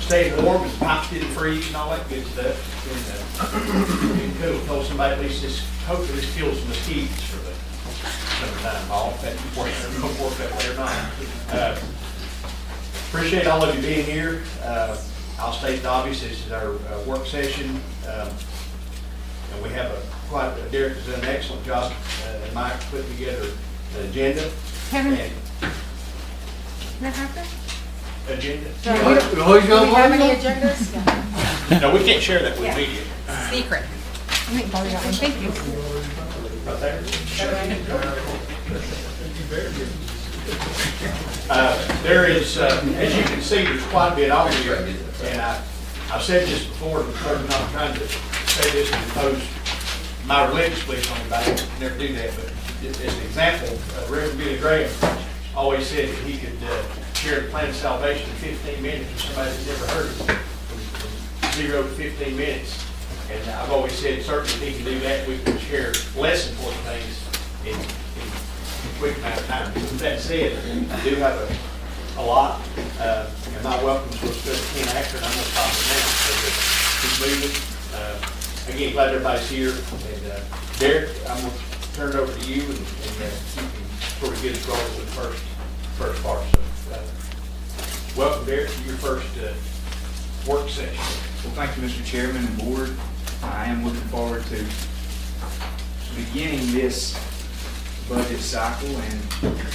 staying warm, and the pipes didn't freeze and all that good stuff. And cool. Told somebody at least this, hopefully this kills some mosquitoes for the summertime off. That won't work that way or not. Appreciate all of you being here. I'll state the obvious. This is our work session, and we have Derek has done an excellent job, and Mike putting together an agenda. Kevin, can I have that? Agenda. Do we have any agendas? No, we can't share that with media. Secret. Let me borrow that one. Thank you. Right there. There is, as you can see, there's quite a bit on here, and I've said this before, I'm not trying to say this and impose my religious beliefs on anybody. I never do that, but as an example, Reverend Billy Graham always said that he could share the plan of salvation in 15 minutes with somebody that's never heard it, from 0 to 15 minutes. And I've always said, certainly if he can do that, we can share less important things in a quick amount of time. With that said, I do have a lot, and my welcome to Ken Acker, and I'm going to talk now, so keep moving. Again, glad everybody's here. And Derek, I'm going to turn it over to you, and you can sort of get us rolling with the first part. So, welcome, Derek, to your first work session. Well, thank you, Mr. Chairman and Board. I am looking forward to beginning this budget cycle, and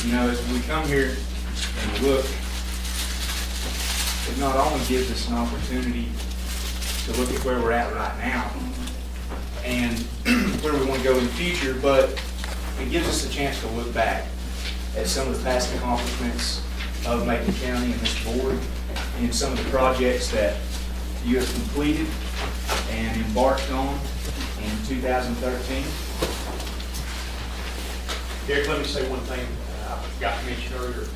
you know, as we come here and look, it not only gives us an opportunity to look at where we're at right now and where we want to go in the future, but it gives us a chance to look back at some of the past accomplishments of Macon County and this board, and some of the projects that you have completed and embarked on in 2013. Derek, let me say one thing I forgot to mention earlier.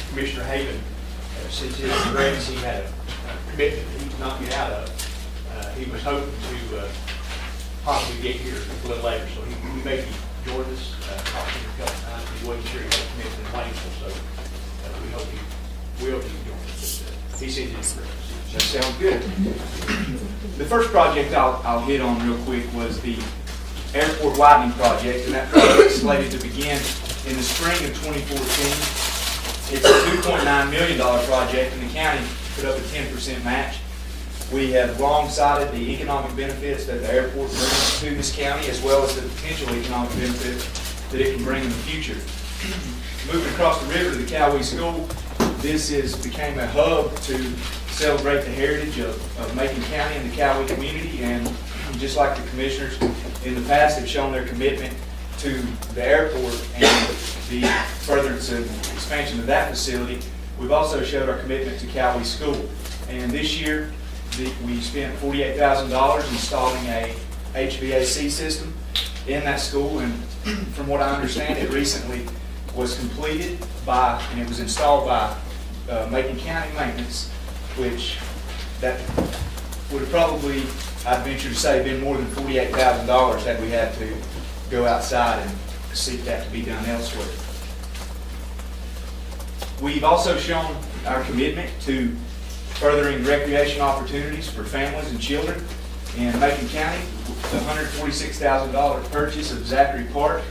Commissioner Haven, since his grants he had a commitment he could not get out of, he was hoping to possibly get here a little later, so he may be joining us, talked to him a couple times. He wasn't sure he had a commitment in Waynesville, so we hope he will be joining us. He sends his grants. That sounds good. The first project I'll hit on real quick was the airport widening project, and that project is slated to begin in the spring of 2014. It's a $2.9 million project, and the county put up a 10% match. We have long cited the economic benefits that the airport brings to this county, as well as the potential economic benefits that it can bring in the future. Moving across the river to the Cowee School, this became a hub to celebrate the heritage of Macon County and the Cowee community, and just like the commissioners in the past have shown their commitment to the airport and the furtherance and expansion of that facility, we've also showed our commitment to Cowee School. And this year, we spent $48,000 installing a HVAC system in that school, and from what I understand, it recently was completed and it was installed by Macon County Maintenance, which that would have probably, I'd venture to say, been more than $48,000 had we had to go outside and seek that to be done elsewhere. We've also shown our commitment to furthering recreation opportunities for families and children in Macon County. The $146,000 purchase of Zachary Park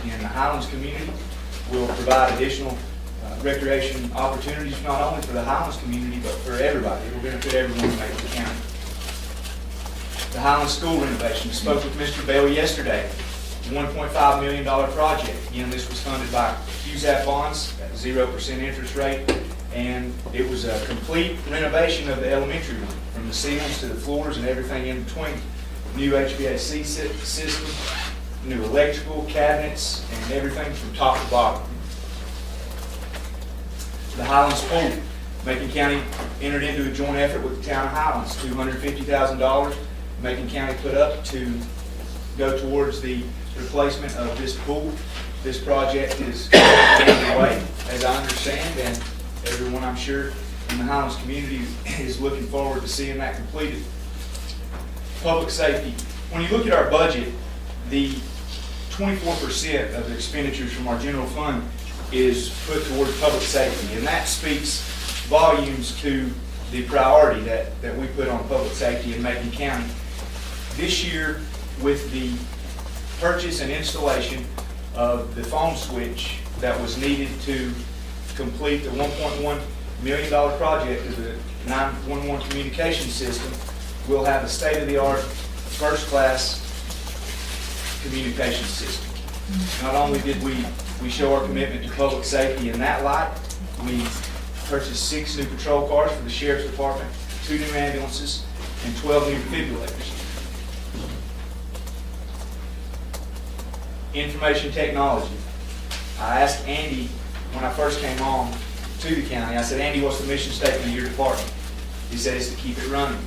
in the Highlands community will provide additional recreation opportunities not only for the Highlands community but for everybody. It will benefit everyone in Macon County. The Highlands School renovation. Spoke with Mr. Bell yesterday. $1.5 million project. Again, this was funded by QZAP bonds at 0% interest rate, and it was a complete renovation of the elementary room, from the ceilings to the floors and everything in between. New HVAC system, new electrical cabinets, and everything from top to bottom. The Highlands Pool. Macon County entered into a joint effort with the town of Highlands. $250,000 Macon County put up to go towards the replacement of this pool. This project is underway, as I understand, and everyone, I'm sure, in the Highlands community is looking forward to seeing that completed. Public safety. When you look at our budget, the 24% of the expenditures from our general fund is put toward public safety, and that speaks volumes to the priority that we put on public safety in Macon County. This year, with the purchase and installation of the phone switch that was needed to complete the $1.1 million project of the 911 communication system, we'll have a state-of-the-art, first-class communication system. Not only did we show our commitment to public safety in that light, we purchased 6 new patrol cars for the Sheriff's Department, 2 new ambulances, and 12 new defibrillators. Information technology. I asked Andy when I first came on to the county, I said, Andy, what's the mission statement of your department? He said it's to keep it running.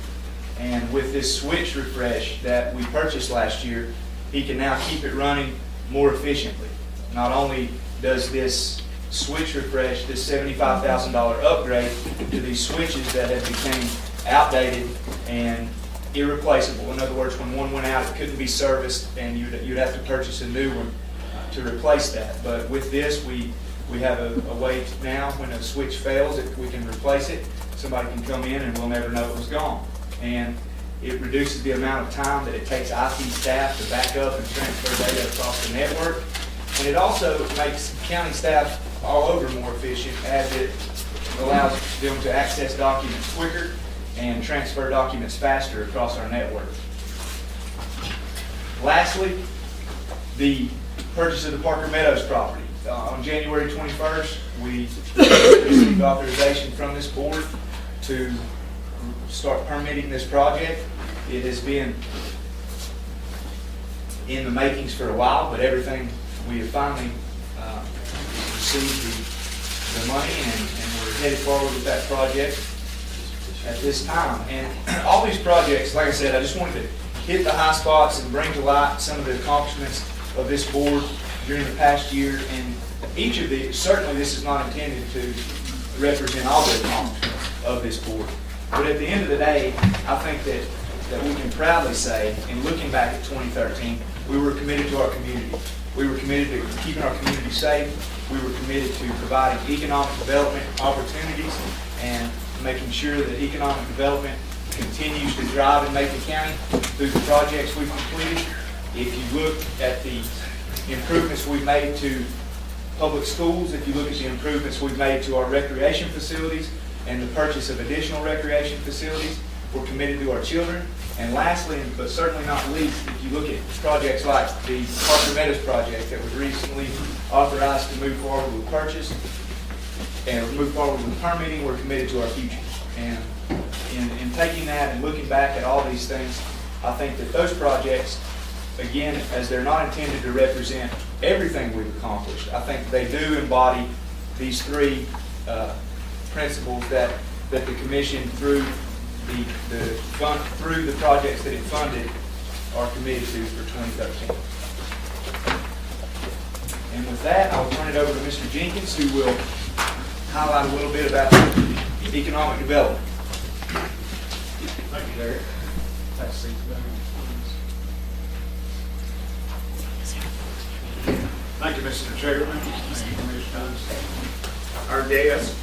And with this switch refresh that we purchased last year, he can now keep it running more efficiently. Not only does this switch refresh, this $75,000 upgrade to these switches that have become outdated and irreplaceable. In other words, when one went out, it couldn't be serviced, and you'd have to purchase a new one to replace that. But with this, we have a way to now, when a switch fails, we can replace it. Somebody can come in and we'll never know it was gone. And it reduces the amount of time that it takes IT staff to back up and transfer data across the network. And it also makes county staff all over more efficient, as it allows them to access documents quicker and transfer documents faster across our network. Lastly, the purchase of the Parker Meadows property. On January 21st, we received authorization from this board to start permitting this project. It has been in the makings for a while, but everything, we have finally received the money, and we're headed forward with that project at this time. And all these projects, like I said, I just wanted to hit the high spots and bring to light some of the accomplishments of this board during the past year. And each of these, certainly this is not intended to represent all the accomplishments of this board. But at the end of the day, I think that we can proudly say, in looking back at 2013, we were committed to our community. We were committed to keeping our community safe. We were committed to providing economic development opportunities and making sure that economic development continues to drive in Macon County through the projects we've completed. If you look at the improvements we've made to public schools, if you look at the improvements we've made to our recreation facilities and the purchase of additional recreation facilities, we're committed to our children. And lastly, but certainly not least, if you look at projects like the Parker Meadows project that was recently authorized to move forward with purchase and move forward with permitting, we're committed to our future. And in taking that and looking back at all these things, I think that those projects, again, as they're not intended to represent everything we've accomplished, I think they do embody these 3 principles that the Commission, through through the projects that it funded, are committed to for 2013. And with that, I'll turn it over to Mr. Jenkins, who will highlight a little bit about economic development. Thank you, Derek. Have a seat. Thank you, Mr. Chairman. Thank you, Commissioners. Our guests.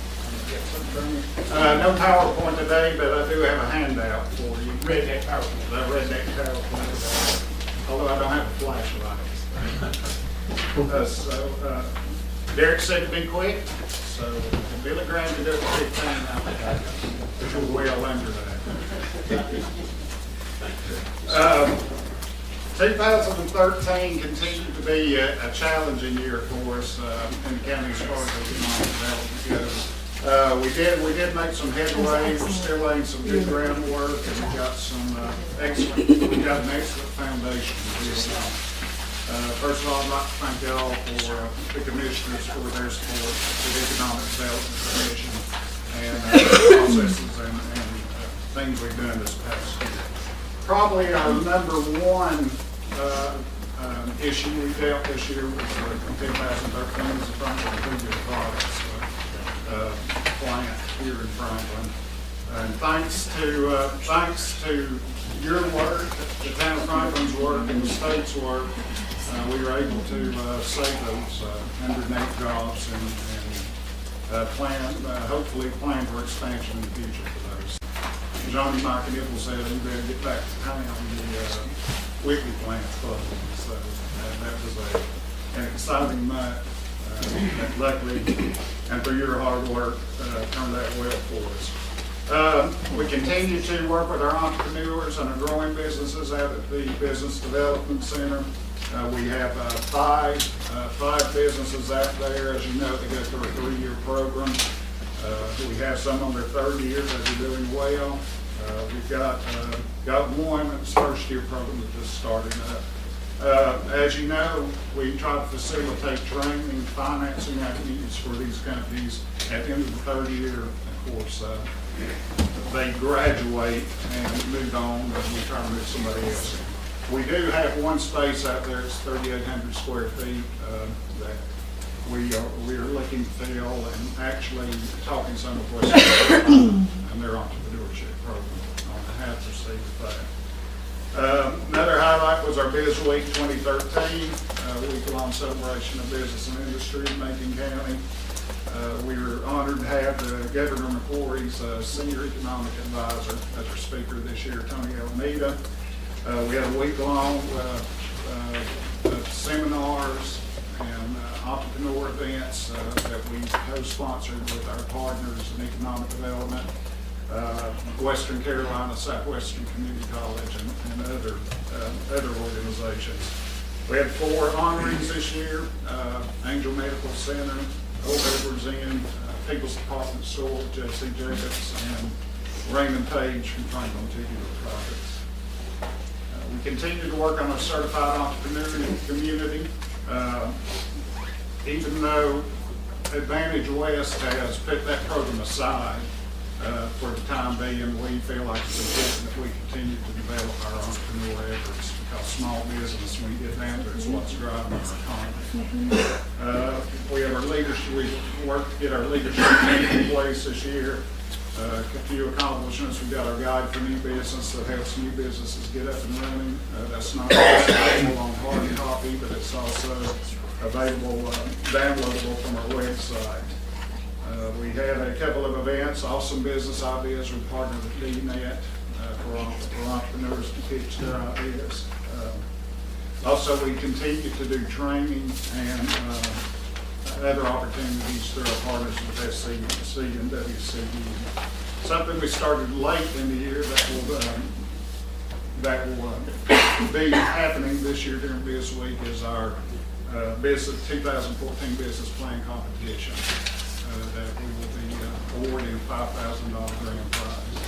No PowerPoint today, but I do have a handout for you. Read that PowerPoint. I read that PowerPoint, although I don't have a flashlight. Derek said to be quick, so if Billy Graham could do it for 15, I think we're well under that. 2013 continued to be a challenging year for us in the county as far as economic development goes. We did make some headway. We're still laying some good groundwork, and we got an excellent foundation to build on. First of all, I'd like to thank you all for the commissioners for their support to the Economic Development Commission and processes and things we've done this past year. Probably our number one issue we dealt this year was in 2013 was the Franklin Food Products plant here in Franklin. And thanks to your work, the town of Franklin's work, and the state's work, we were able to save those 108 jobs and hopefully plan for expansion in the future for those. Johnny, Mike, and Nickel said he better get back to town. The weekly plant closed. So that was an exciting night. That luckily, and through your hard work, turned out well for us. We continue to work with our entrepreneurs and our growing businesses out at the Business Development Center. We have five businesses out there. As you know, they go through a 3-year program. We have some on their 3rd year that are doing well. We've got one that's first year program that just started up. As you know, we try to facilitate training and financing activities for these companies. At the end of the 3rd year, of course, they graduate and move on, and we try to move somebody else. We do have one space out there, it's 3,800 square feet, that we are looking to fill, and actually talking some of West and their entrepreneurship program on how to proceed with that. Another highlight was our Biz Week 2013, week-long celebration of business and industry in Macon County. We were honored to have Governor McCory's Senior Economic Advisor as our speaker this year, Tony Alameda. We had a week-long seminars and entrepreneur events that we co-sponsored with our partners in economic development, Western Carolina, Southwestern Community College, and other organizations. We had 4 honorees this year: Angel Medical Center, Old Edwards Inn, People's Department Store, Jesse Jenkins, and Raymond Page from Franklin Tubular Products. We continue to work on a certified entrepreneurial community. Even though Advantage West has put that program aside for the time being, we feel like it's important that we continue to develop our entrepreneur efforts, because small business, when you get down to it, is what's driving our economy. We have our leadership, we worked to get our leadership team in place this year. A few accomplishments. We've got our guide for new business that helps new businesses get up and running. That's not just available on hard copy, but it's also available, downloadable from our website. We had a couple of events, Awesome Business Ideas. We partnered with DNet for entrepreneurs to pitch their ideas. Also, we continue to do training and other opportunities through our partners with SCC and WCU. Something we started late in the year that will be happening this year during Biz Week is our 2014 business plan competition that we will be awarding a $5,000 grand prize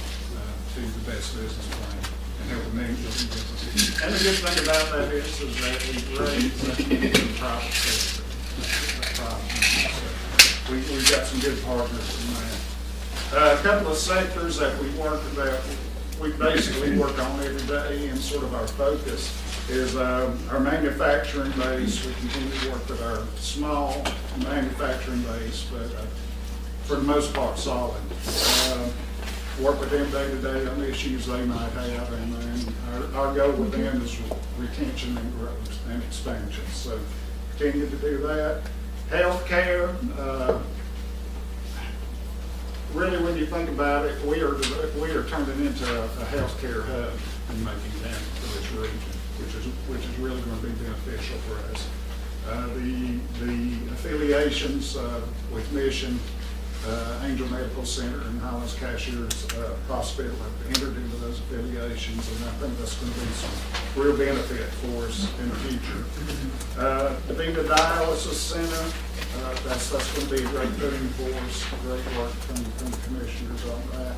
to the best business plan and help name the businesses. And the good thing about that is that we raise money in the private sector. We've got some good partners in that. A couple of sectors that we basically work on every day, and sort of our focus is our manufacturing base. We continue to work with our small manufacturing base, but for the most part solid. Work with them day to day on issues they might have, and our goal with them is retention and growth and expansion. So continue to do that. Healthcare, really, when you think about it, we are turning into a healthcare hub in Macon County for this region, which is really going to be beneficial for us. The affiliations with Mission, Angel Medical Center, and Highlands Cashiers Hospital have entered into those affiliations, and I think that's going to be some real benefit for us in the future. The Beta Dialysis Center, that's going to be a great boon for us, great work from the commissioners on that.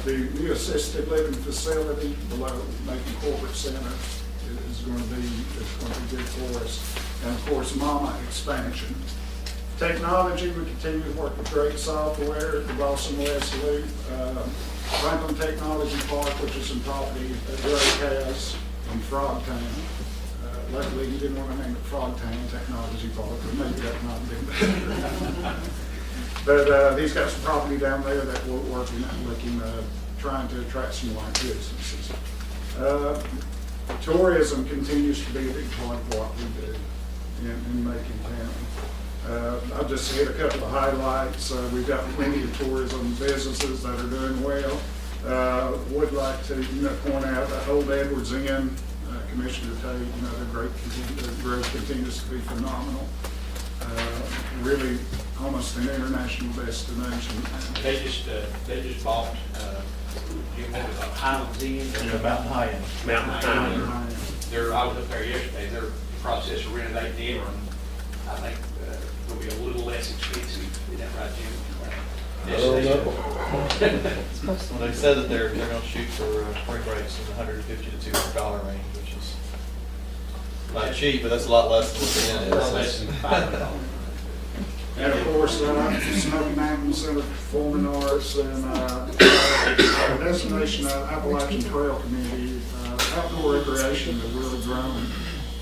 The new assisted living facility below Macon Corporate Center is going to be good for us. And of course, Mama expansion. Technology, we continue to work with great software at the Boston West Loop. Franklin Technology Park, which is some property that Drake has in Frogtown. Luckily, he didn't want to name it Frogtown Technology Park, but maybe that might be better. But he's got some property down there that we're working on, trying to attract some white businesses. Tourism continues to be a big part of what we do in Macon County. I'll just hit a couple of highlights. We've got plenty of tourism businesses that are doing well. Would like to, point out that Old Edwards Inn, Commissioner Tate, their growth continues to be phenomenal. Really almost an international destination. They just bought, Highlands Inn, Mountain High End. Mountain High. I was up there yesterday, they're in the process of renovating it, and I think it'll be a little less expensive, is that right, Jim? Well, they said that they're going to shoot for spring breaks in the $150 to $200 range, which is not cheap, but that's a lot less than what the inn Less is. than $500. And of course, Smoky Mountain Center for Performing Arts and our destination Appalachian Trail Community, outdoor recreation has really grown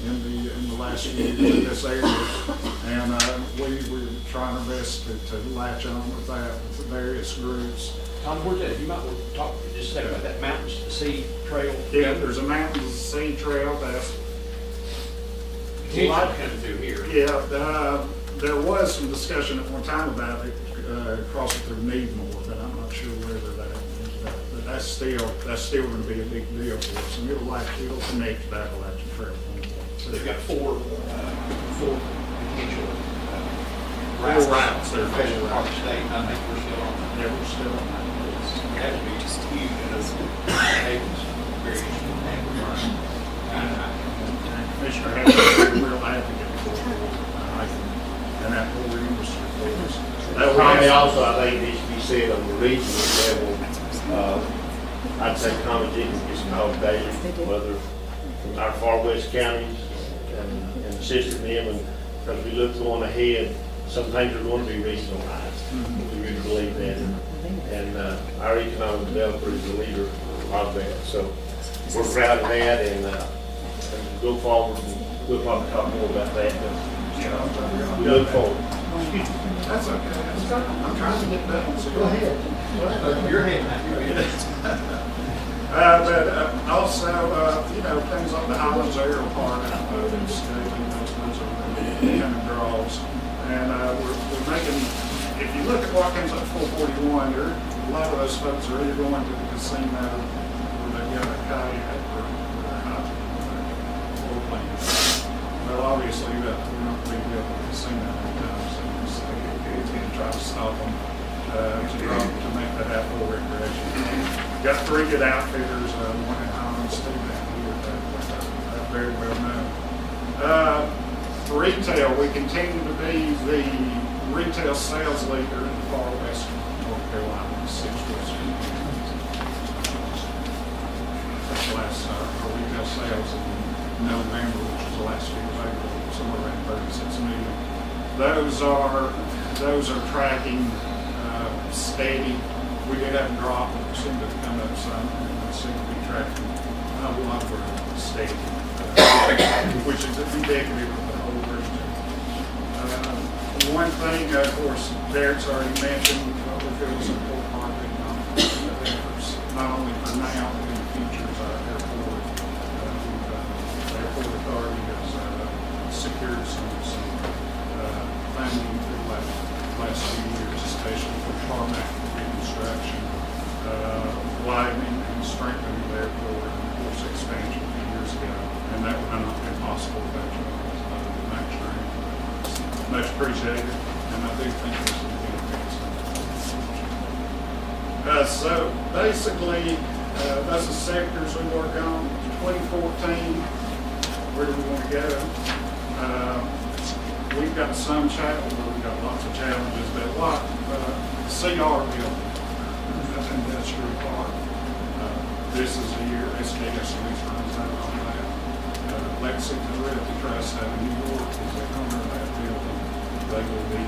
in the last few years in this area. And we're trying our best to latch on with that with the various groups. Tom, where's that? You might want to talk just a second about that Mountains to Sea Trail. Yeah, there's a Mountains to Sea Trail that's It's coming through here. Yeah, there was some discussion at one time about it crossing through Needmore, but I'm not sure whether that is. But that's still going to be a big deal for us, and it'll connect to the Appalachian Trail. So they've got four potential routes. They're Special Park State. I think we're still on that. Yeah, we're still on that. That would be just huge. It's very interesting. Commissioner has been a real advocate for and that whole industry for us. Probably also, I think it needs to be said on the regional level, I'd say Tommy Jenkins gets called daily, whether from our far west counties and assisting them, and because we look going ahead, some things are going to be regionalized. We really believe that, and our economic developer is the leader of that. So we're proud of that, and go forward. And we'll probably talk more about that. But we look forward. That's okay. I'm trying to get done. So go ahead. Your hand. But also, things like the Highlands Aerial Park, those are really kind of draws. And we're making, if you look at what comes up 441, a lot of those folks are either going to the casino where they've got a kayak or a plane. Well, obviously, we're not going to be able to casino anytime soon, so it's going to try to stop them to make that outdoor recreation. Got 3 good outfitters, one in Highlands, 2 down here, that very well known. For retail, we continue to be the retail sales leader in the far western North Carolina, 6 western. That's last our retail sales in November, which was the last year of April, somewhere around 36 million. Those are tracking steady. We did have a drop, but we seem to have come up some, and we seem to be tracking a lot of steady, which is indicative of the whole region. One thing, of course, Derek's already mentioned, what we feel is important marketing efforts, not only for now, but in the future as our airport. The airport authority has secured some funding through the last few years, especially for tarmac reconstruction, widening and strengthening the airport, and of course expansion a few years ago, and that would not have been possible without you other than that training. Much appreciated, and I do think there's some benefits. So basically, that's the sectors we work on. 2014, where do we want to go? We've got some we've got lots of challenges, but what CR building, that's industrial park. This is the year SDS runs out on that. Lexington Realty Trust out of New York is the owner of that building. They will be,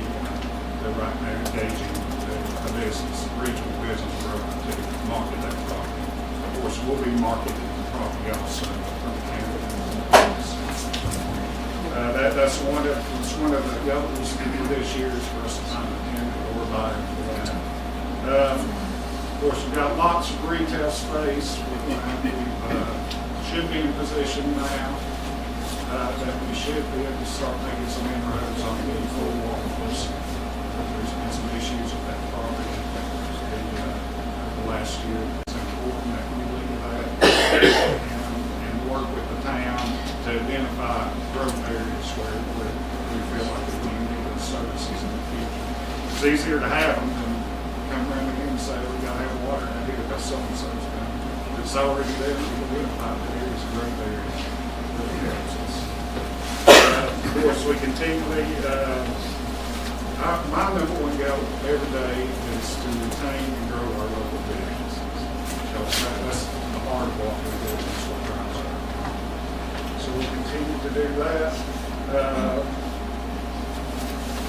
they're right now engaging a business, regional business broker to market that property. Of course, we'll be marketing the property also from Canada. That's one of the goals for this year is for us to find a tenant or buyer for that. Of course, we've got lots of retail space. We should be in a position now that we should be able to start making some inroads on the full office. There's been some issues with that property the last year. identify growth areas where we feel like we need those services in the future. It's easier to have them than come around again and say, we gotta have water out here, that's so-and-so's done. It's already there, we can identify the areas of growth areas that helps us. Of course, we continually, my number one goal every day is to retain and grow our local businesses. That's the heart of what we do. That's what drives our economy. So we continue to do that.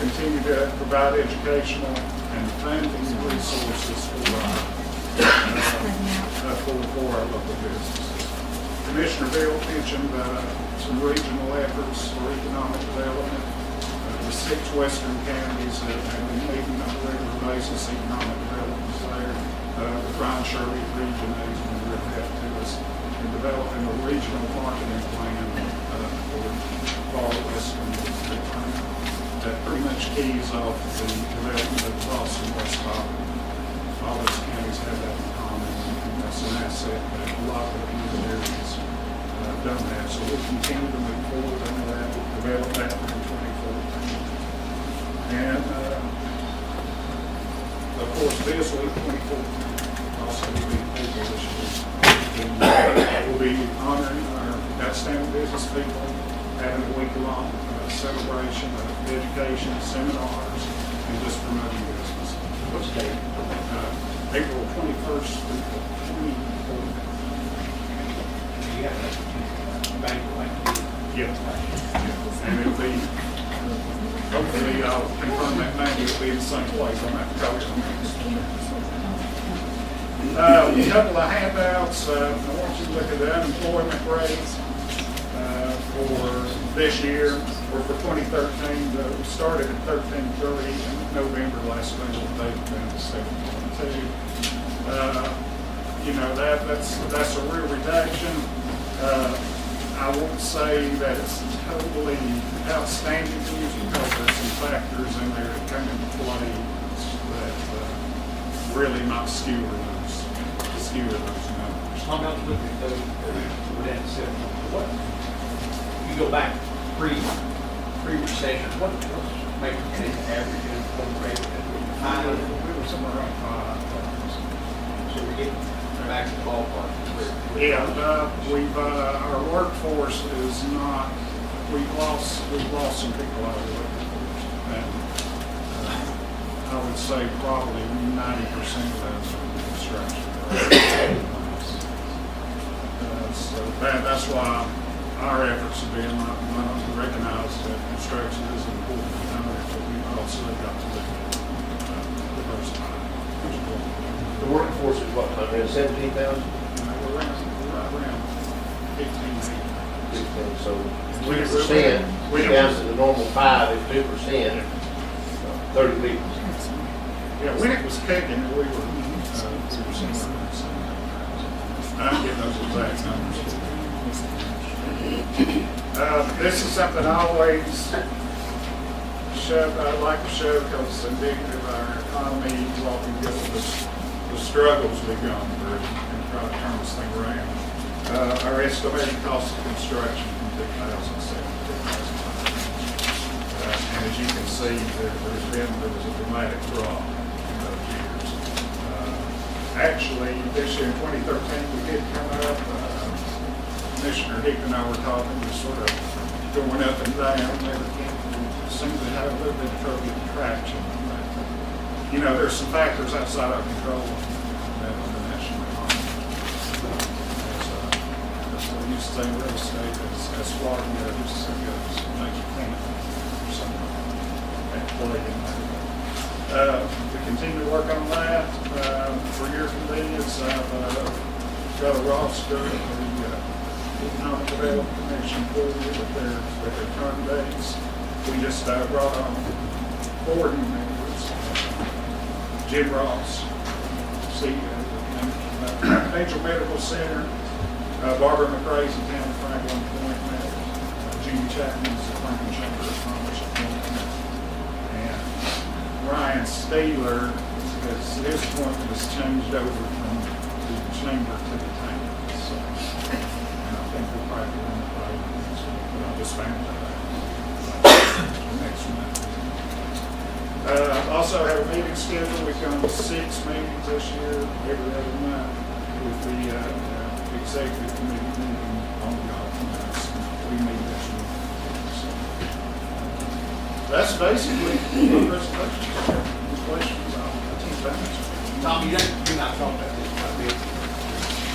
Continue to provide educational and funding resources for our local businesses. Commissioner Bill mentioned some regional efforts for economic development. The 6 western counties that have been meeting on a regular basis, economic development there. The Brian Shirley region has been real help to us in developing a regional marketing plan for far western Virginia. That pretty much keys off the development of Boston, West Boston. All those counties have that in common, and that's an asset that a lot of these areas don't have. So we'll continue to move forward on that, develop that in 2014. And of course, this week, 2014, also will be people this year. We'll be honoring our outstanding business people, having a week-long celebration of education, seminars, and just promoting business. What's the date? April 21st through the 24th. You have a banquet. Yeah. And it'll be, hopefully, I'll confirm that Monday, it'll be in the same place on that coach. A couple of handouts. I want you to look at the unemployment rates for this year, or for 2013. We started at 13.3 in November last fiscal date, down to 7.2. You know, that's a real reduction. I won't say that it's totally outstanding news because there's some factors in there that come into play that really might skew those numbers. I'm not looking at those, we're down to 7. What, you go back pre-recession, what's making the average unemployment rate? We were somewhere around 5. So we're getting back to the ballpark. Yeah, our workforce is not, we've lost some people out of the workforce. And I would say probably 90% of those are construction. So that's why our efforts have been not only to recognize that construction is an important component, but we've also got to look at diversify. The workforce is what, 17,000? We're around 15. So 2%, we're down to the normal 5 at 2%, 30 people. Yeah, when it was kicking, we were somewhere around 7,000. I don't get those exact numbers. This is something I always I'd like to show because it's indicative of our economy, what we get the struggles we've gone through and try to turn this thing around. Our estimated cost of construction from 2007 to 2009. And as you can see, there was a dramatic drop in those years. Actually, this year in 2013, we did come up. Commissioner Hick and I were talking, just sort of going up and down. We seem to have a little bit of trouble getting traction. But, you know, there's some factors outside our control that the national economy. As we used to say in real estate, as Florida goes, so goes major panic or something at play in there. We continue to work on that. For your convenience, I've got a roster of the Economic Development Commission for you with their term dates. We just brought on board members, Jim Ross, CEO of Angel Medical Center, Barbara McRae's the Town of Franklin appointment, Judy Chapman's the Franklin Chamber of Commerce appointment, and Ryan Steeler, his appointment has changed over from the chamber to the town. So, and I think we'll probably run the fight. expand next month. Also have a meeting scheduled. We've gone to 6 meetings this year, every other month, with the executive committee meeting on the alternatives. We meet this year. So, that's basically the presentation. Any questions? I'll keep that. Tom, you and I talked about this quite a bit.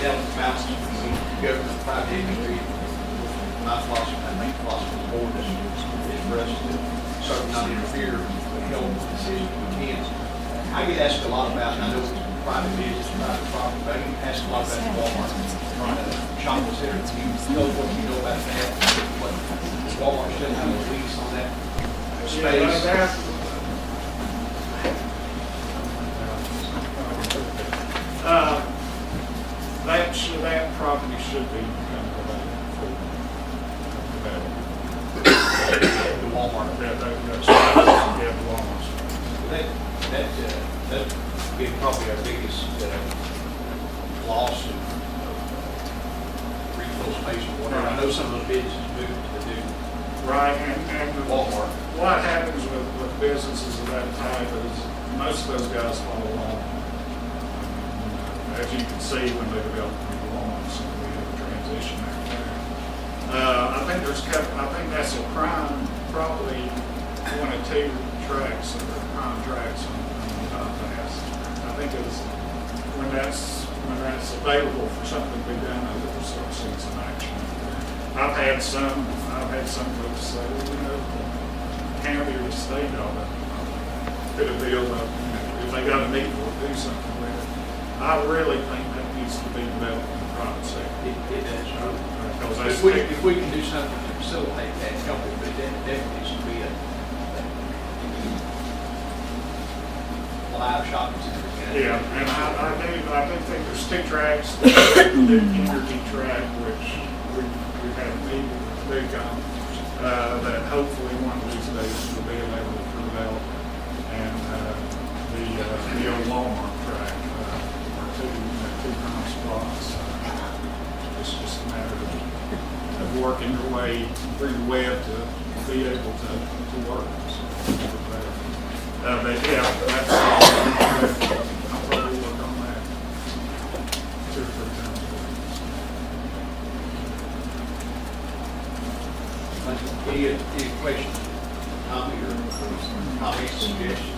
Down the mountains, we government, private industry. My philosophy, I think philosophy of the board is for us to certainly not interfere with health decisions we can. I get asked a lot about, and I know it's private business, private property, but I get asked a lot about the Walmart. Shopping center, do you know what you know about that? What Walmart still have a lease on that space? That property should be become available. The Walmart. That's the Walmart. That'd be probably our biggest loss of retail space or whatever. I know some of those businesses moved to do Right, and Walmart. what happens with businesses of that type is most of those guys follow along. As you can see when they develop new Walmarts, so we have a transition there. I think that's a prime, probably one of two tracks that are prime tracks on the bypass. I think it's when that's available for something to be done, I think we'll start seeing some action. I've had some folks say, well, you know, the county or the state ought to put a bill up, if they got a need for it, do something with it. I really think that needs to be developed in the private sector. It does, right? Because If we can do something to facilitate that, help it, but that definitely should be a live shopping center. yeah, and I do think there's two tracks. The energy track, which we had a meeting with Macon, that hopefully one of these days will be able to develop, and the old Walmart track are two prime spots. It's just a matter of working your way through the web to be able to work. But yeah, that's I'll probably work on that 2 or 3 times a week. Any questions, comments, suggestions?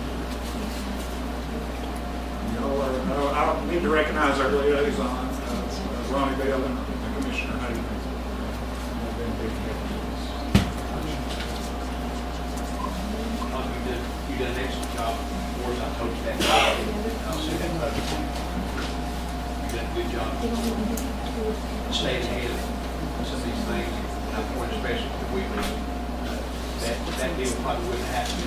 I need to recognize our liaison, Ronnie Bell and Commissioner Hayden. They've been big help. You did an excellent job. Of course, I told you that. I'll say that publicly. You did a good job. Staying ahead of some of these things. And I'm point especially with the weekly. That deal probably wouldn't happen.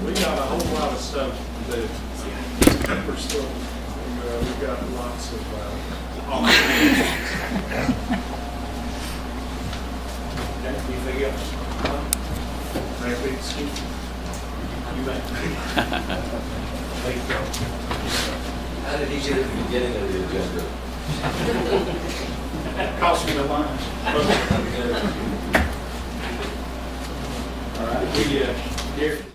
We got a whole lot of stuff to do. We're still, we've got lots of Anything else? maybe excuse. You may. Thank you. How did he get at the beginning of the agenda? Cost me the lunch. All right. Gary.